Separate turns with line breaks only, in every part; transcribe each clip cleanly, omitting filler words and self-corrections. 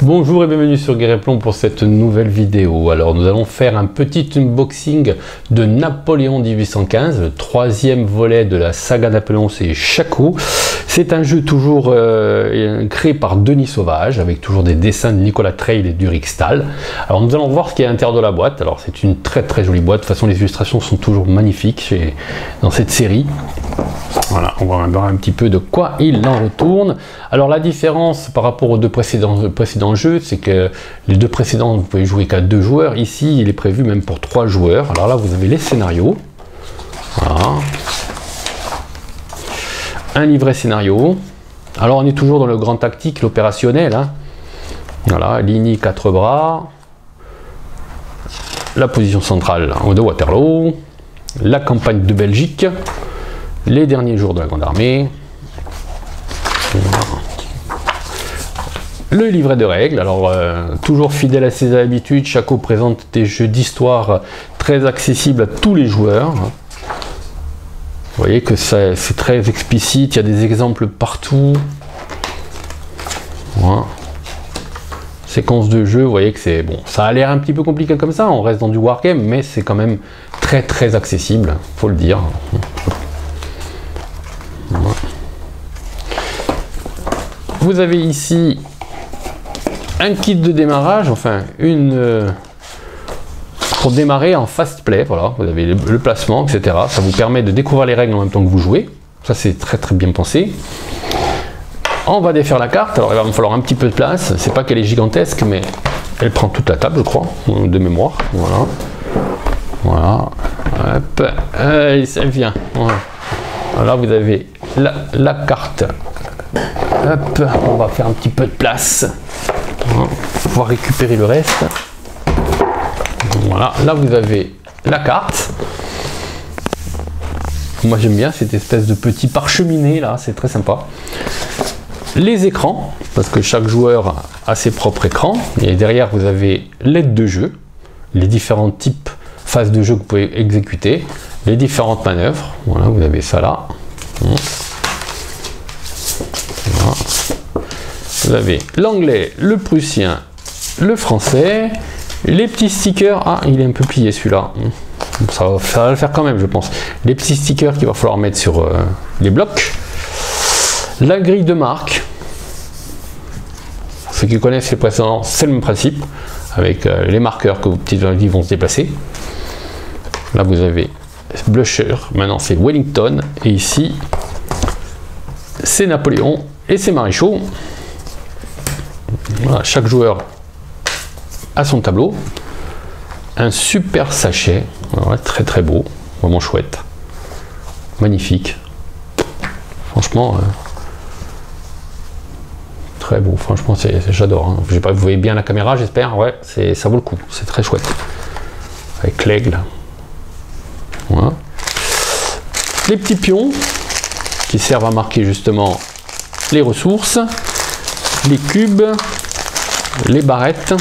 Bonjour et bienvenue sur Guerre et Plomb pour cette nouvelle vidéo. Alors nous allons faire un petit unboxing de Napoléon 1815, le troisième volet de la saga Napoléon, c'est Chaco. C'est un jeu toujours créé par Denis Sauvage, avec toujours des dessins de Nicolas Treil et d'Ulrich Stahl. Alors nous allons voir ce qu'il y a à l'intérieur de la boîte. Alors c'est une très jolie boîte, de toute façon les illustrations sont toujours magnifiques dans cette série. Voilà, on va voir un petit peu de quoi il en retourne. Alors la différence par rapport aux deux précédents jeux, c'est que les deux précédents, vous pouvez jouer qu'à 2 joueurs. Ici, il est prévu même pour 3 joueurs. Alors là, vous avez les scénarios. Voilà. Un livret scénario. Alors on est toujours dans le grand tactique, l'opérationnel. Hein. Voilà, ligne 4 bras. La position centrale de Waterloo. La campagne de Belgique. Les derniers jours de la Grande Armée. Le livret de règles. Alors, toujours fidèle à ses habitudes, Chaco présente des jeux d'histoire très accessibles à tous les joueurs. Vous voyez que c'est très explicite, il y a des exemples partout. Voilà. Séquence de jeu, vous voyez que c'est bon. Ça a l'air un petit peu compliqué comme ça, on reste dans du wargame, mais c'est quand même très accessible, faut le dire. Vous avez ici un kit de démarrage, enfin pour démarrer en fast play. Voilà, vous avez le placement, etc. Ça vous permet de découvrir les règles en même temps que vous jouez. Ça c'est très bien pensé. On va défaire la carte. Alors il va me falloir un petit peu de place. C'est pas qu'elle est gigantesque, mais elle prend toute la table, je crois, de mémoire. Voilà. Hop. Allez, ça vient. Voilà. Là vous avez la carte. Hop, on va faire un petit peu de place pour pouvoir récupérer le reste. Voilà, là vous avez la carte. Moi j'aime bien cette espèce de petit parcheminé là, c'est très sympa. Les écrans, parce que chaque joueur a ses propres écrans. Et derrière vous avez l'aide de jeu, les différents types phases de jeu que vous pouvez exécuter, les différentes manœuvres. Voilà, vous avez ça là. Voilà. Vous avez l'anglais, le prussien, le français, les petits stickers. Ah, il est un peu plié celui-là. Ça va le faire quand même, je pense. Les petits stickers qu'il va falloir mettre sur les blocs. La grille de marque. Ceux qui connaissent les précédents, c'est le même principe. Avec les marqueurs que vos petits avis vont se déplacer. Là, vous avez Blusher. Maintenant, c'est Wellington. Et ici, c'est Napoléon et ses maréchaux. Voilà, chaque joueur a son tableau. Un super sachet, voilà, très beau, vraiment chouette, magnifique. Franchement, très beau. Franchement, j'adore. Hein. Vous voyez bien la caméra, j'espère. Ouais, ça vaut le coup. C'est très chouette. Avec l'aigle. Voilà. Les petits pions qui servent à marquer justement les ressources, les cubes, les barrettes,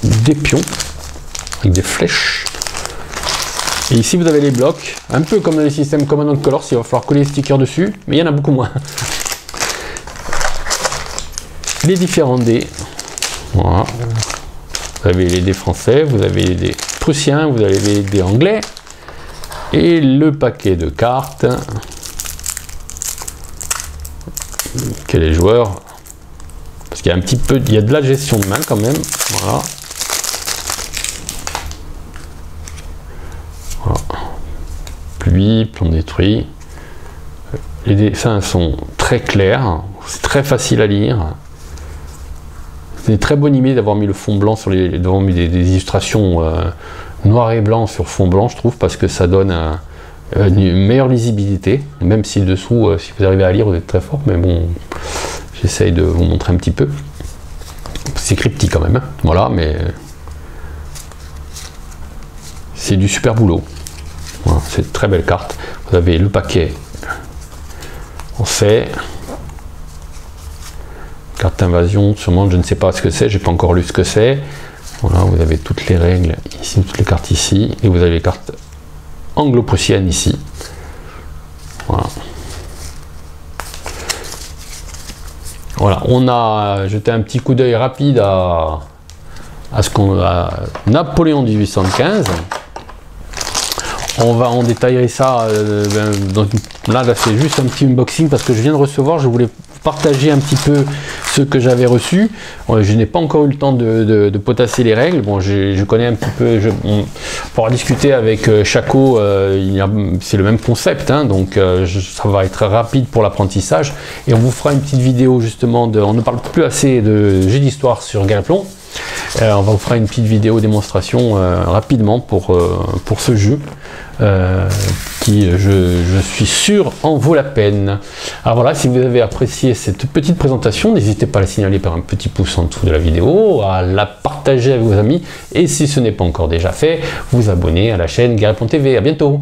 des pions avec des flèches. Et ici vous avez les blocs, un peu comme dans les systèmes Command & Colors, il va falloir coller les stickers dessus, mais il y en a beaucoup moins. Les différents dés. Voilà. Vous avez les dés français, vous avez les dés prussiens, vous avez les dés anglais. Et le paquet de cartes que les joueurs, parce qu'il y a un petit peu, il y a de la gestion de main quand même. Voilà. Voilà. Pluie, plomb détruit. Les dessins sont très clairs, c'est très facile à lire. C'est une très bonne idée d'avoir mis le fond blanc sur d'avoir mis des illustrations noir et blanc sur fond blanc, je trouve, parce que ça donne une meilleure lisibilité, même si le dessous, si vous arrivez à lire, vous êtes très fort, mais bon, j'essaye de vous montrer un petit peu. C'est cryptique quand même, hein. Voilà, mais c'est du super boulot. Voilà, c'est une très belle carte. Vous avez le paquet, on sait. Carte d'invasion, sûrement, je ne sais pas ce que c'est, j'ai pas encore lu ce que c'est. Voilà, vous avez toutes les règles ici, toutes les cartes ici, et vous avez les cartes anglo-prussiennes ici. Voilà. Voilà, on a jeté un petit coup d'œil rapide à Napoléon 1815. On va en détailler ça. Là c'est juste un petit unboxing parce que je viens de recevoir. Je voulais partager un petit peu ce que j'avais reçu. Je n'ai pas encore eu le temps de potasser les règles. Bon, je connais un petit peu. On pourra discuter avec Chaco. C'est le même concept, hein, donc ça va être rapide pour l'apprentissage. Et on vous fera une petite vidéo justement. On ne parle plus assez de jeux d'histoire sur Galplon. On va vous faire une petite vidéo démonstration rapidement pour ce jeu qui, je suis sûr, en vaut la peine. Alors voilà, si vous avez apprécié cette petite présentation, n'hésitez pas à la signaler par un petit pouce en dessous de la vidéo, à la partager avec vos amis et si ce n'est pas encore déjà fait, vous abonner à la chaîne Galplon TV. À bientôt.